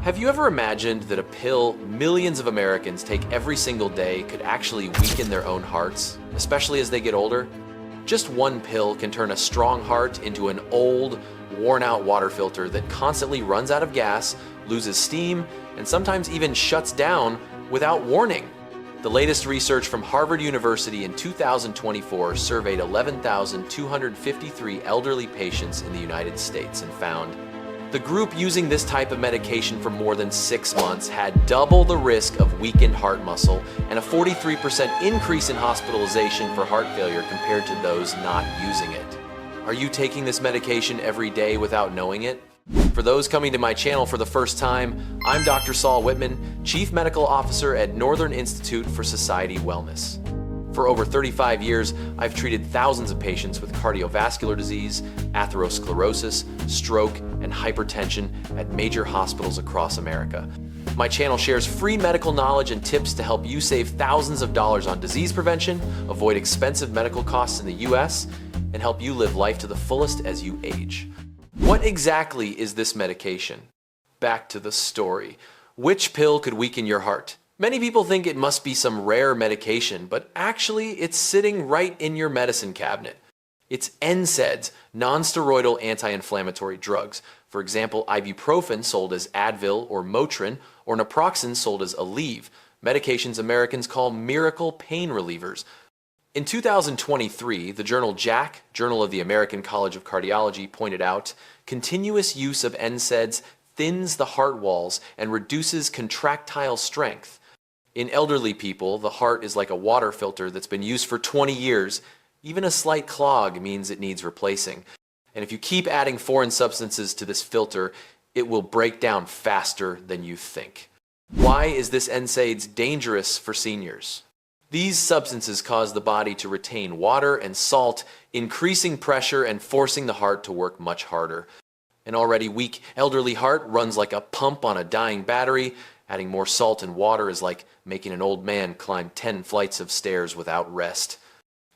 Have you ever imagined that a pill millions of Americans take every single day could actually weaken their own hearts, especially as they get older? Just one pill can turn a strong heart into an old, worn-out water filter that constantly runs out of gas, loses steam, and sometimes even shuts down without warning. The latest research from Harvard University in 2024 surveyed 11,253 elderly patients in the United States and found the group using this type of medication for more than 6 months had double the risk of weakened heart muscle and a 43% increase in hospitalization for heart failure compared to those not using it. Are you taking this medication every day without knowing it? For those coming to my channel for the first time, I'm Dr. Saul Whitman, Chief Medical Officer at Northern Institute for Society Wellness. For over 35 years, I've treated thousands of patients with cardiovascular disease, atherosclerosis, stroke, and hypertension at major hospitals across America. My channel shares free medical knowledge and tips to help you save thousands of dollars on disease prevention, avoid expensive medical costs in the US, and help you live life to the fullest as you age. What exactly is this medication? Back to the story. Which pill could weaken your heart? Many people think it must be some rare medication, but actually it's sitting right in your medicine cabinet. It's NSAIDs, non-steroidal anti-inflammatory drugs. For example, ibuprofen sold as Advil or Motrin, or naproxen sold as Aleve, medications Americans call miracle pain relievers. In 2023, the journal JACC, Journal of the American College of Cardiology, pointed out, continuous use of NSAIDs thins the heart walls and reduces contractile strength. In elderly people, the heart is like a water filter that's been used for 20 years. Even a slight clog means it needs replacing. And if you keep adding foreign substances to this filter, it will break down faster than you think. Why is this NSAIDs dangerous for seniors? These substances cause the body to retain water and salt, increasing pressure and forcing the heart to work much harder. An already weak elderly heart runs like a pump on a dying battery. Adding more salt and water is like making an old man climb 10 flights of stairs without rest.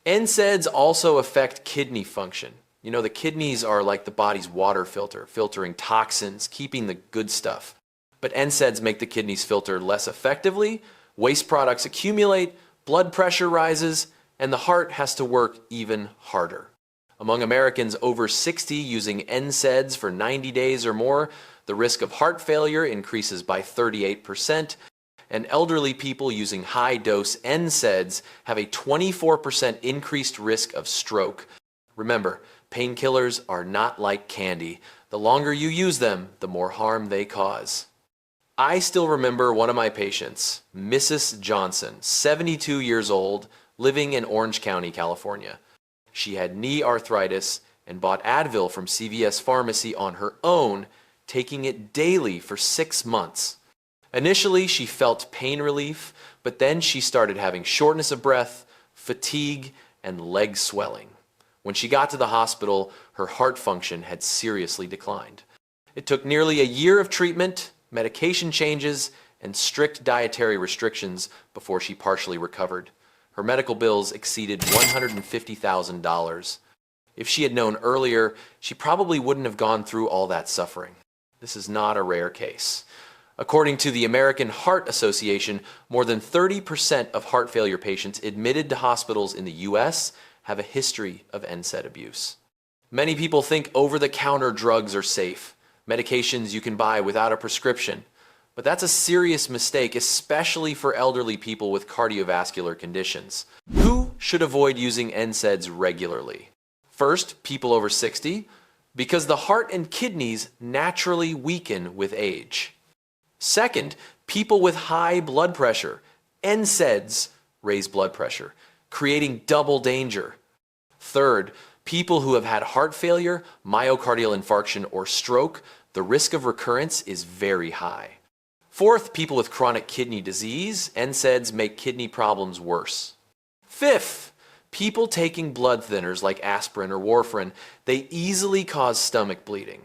NSAIDs also affect kidney function. You know, the kidneys are like the body's water filter, filtering toxins, keeping the good stuff. But NSAIDs make the kidneys filter less effectively, waste products accumulate, blood pressure rises, and the heart has to work even harder. Among Americans over 60 using NSAIDs for 90 days or more, the risk of heart failure increases by 38%, and elderly people using high-dose NSAIDs have a 24% increased risk of stroke. Remember, painkillers are not like candy. The longer you use them, the more harm they cause. I still remember one of my patients, Mrs. Johnson, 72 years old, living in Orange County, California. She had knee arthritis and bought Advil from CVS Pharmacy on her own, taking it daily for 6 months. Initially, she felt pain relief, but then she started having shortness of breath, fatigue, and leg swelling. When she got to the hospital, her heart function had seriously declined. It took nearly a year of treatment, medication changes, and strict dietary restrictions before she partially recovered. Her medical bills exceeded $150,000. If she had known earlier, she probably wouldn't have gone through all that suffering. This is not a rare case. According to the American Heart Association, more than 30% of heart failure patients admitted to hospitals in the US have a history of NSAID abuse. Many people think over-the-counter drugs are safe, medications you can buy without a prescription. But that's a serious mistake, especially for elderly people with cardiovascular conditions. Who should avoid using NSAIDs regularly? First, people over 60, because the heart and kidneys naturally weaken with age. Second, people with high blood pressure. NSAIDs raise blood pressure, creating double danger. Third, people who have had heart failure, myocardial infarction, or stroke, the risk of recurrence is very high. Fourth, people with chronic kidney disease. NSAIDs make kidney problems worse. Fifth, people taking blood thinners like aspirin or warfarin, they easily cause stomach bleeding.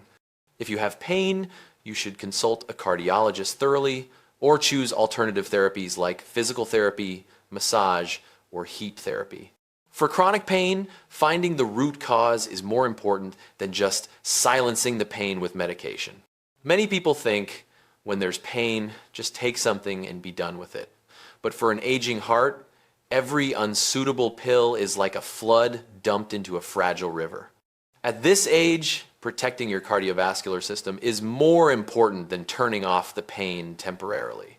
If you have pain, you should consult a cardiologist thoroughly or choose alternative therapies like physical therapy, massage, or heat therapy. For chronic pain, finding the root cause is more important than just silencing the pain with medication. Many people think, When there's pain, just take something and be done with it. But for an aging heart, every unsuitable pill is like a flood dumped into a fragile river. At this age, protecting your cardiovascular system is more important than turning off the pain temporarily.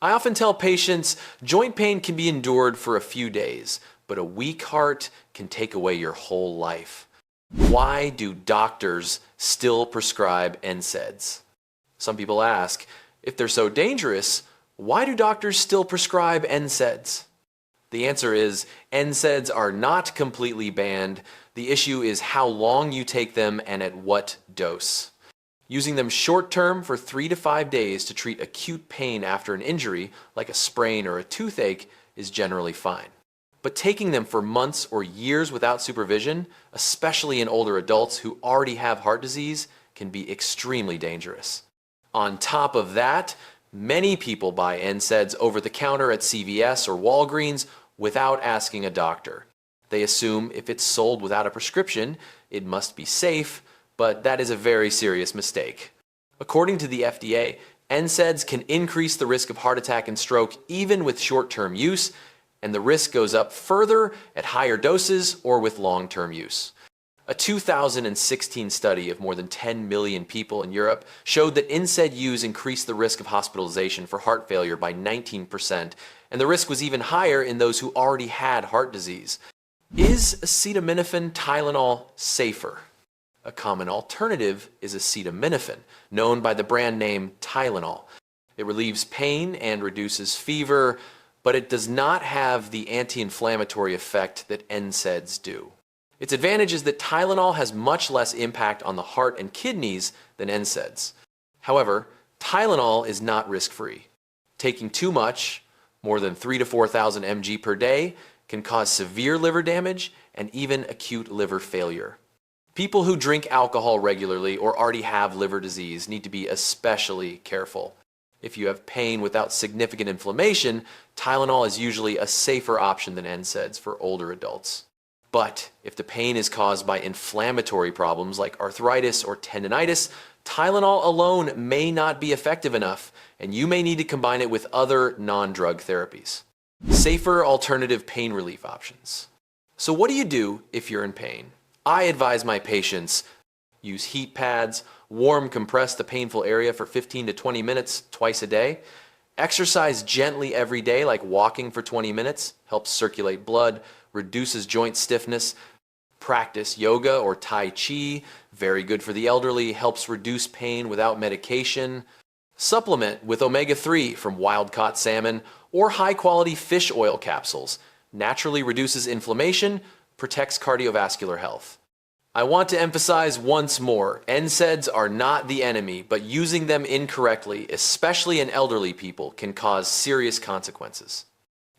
I often tell patients joint pain can be endured for a few days, but a weak heart can take away your whole life. Why do doctors still prescribe NSAIDs? Some people ask, if they're so dangerous, why do doctors still prescribe NSAIDs? The answer is NSAIDs are not completely banned. The issue is how long you take them and at what dose. Using them short-term for 3 to 5 days to treat acute pain after an injury, like a sprain or a toothache, is generally fine. But taking them for months or years without supervision, especially in older adults who already have heart disease, can be extremely dangerous. On top of that, many people buy NSAIDs over the counter at CVS or Walgreens without asking a doctor. They assume if it's sold without a prescription, it must be safe, but that is a very serious mistake. According to the FDA, NSAIDs can increase the risk of heart attack and stroke even with short-term use, and the risk goes up further at higher doses or with long-term use. A 2016 study of more than 10 million people in Europe showed that NSAID use increased the risk of hospitalization for heart failure by 19%, and the risk was even higher in those who already had heart disease. Is acetaminophen Tylenol safer? A common alternative is acetaminophen, known by the brand name Tylenol. It relieves pain and reduces fever, but it does not have the anti-inflammatory effect that NSAIDs do. Its advantage is that Tylenol has much less impact on the heart and kidneys than NSAIDs. However, Tylenol is not risk-free. Taking too much, more than 3,000 to 4,000 mg per day, can cause severe liver damage and even acute liver failure. People who drink alcohol regularly or already have liver disease need to be especially careful. If you have pain without significant inflammation, Tylenol is usually a safer option than NSAIDs for older adults. But if the pain is caused by inflammatory problems like arthritis or tendinitis, Tylenol alone may not be effective enough, and you may need to combine it with other non-drug therapies. Safer alternative pain relief options. So what do you do if you're in pain? I advise my patients use heat pads, warm compress the painful area for 15 to 20 minutes twice a day. Exercise gently every day, like walking for 20 minutes, helps circulate blood, reduces joint stiffness. Practice yoga or Tai Chi, very good for the elderly, helps reduce pain without medication. Supplement with omega-3 from wild-caught salmon or high-quality fish oil capsules. Naturally reduces inflammation, protects cardiovascular health. I want to emphasize once more, NSAIDs are not the enemy, but using them incorrectly, especially in elderly people, can cause serious consequences.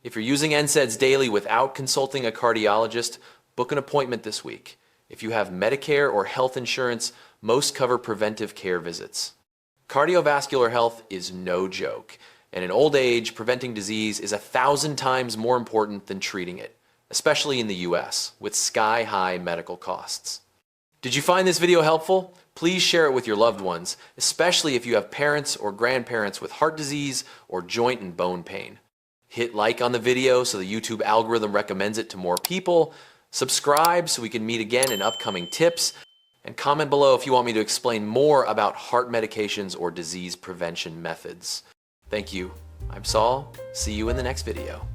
If you're using NSAIDs daily without consulting a cardiologist, book an appointment this week. If you have Medicare or health insurance, most cover preventive care visits. Cardiovascular health is no joke, and in old age, preventing disease is 1,000 times more important than treating it, especially in the US, with sky-high medical costs. Did you find this video helpful? Please share it with your loved ones, especially if you have parents or grandparents with heart disease or joint and bone pain. Hit like on the video so the YouTube algorithm recommends it to more people. Subscribe so we can meet again in upcoming tips. And comment below if you want me to explain more about heart medications or disease prevention methods. Thank you. I'm Saul. See you in the next video.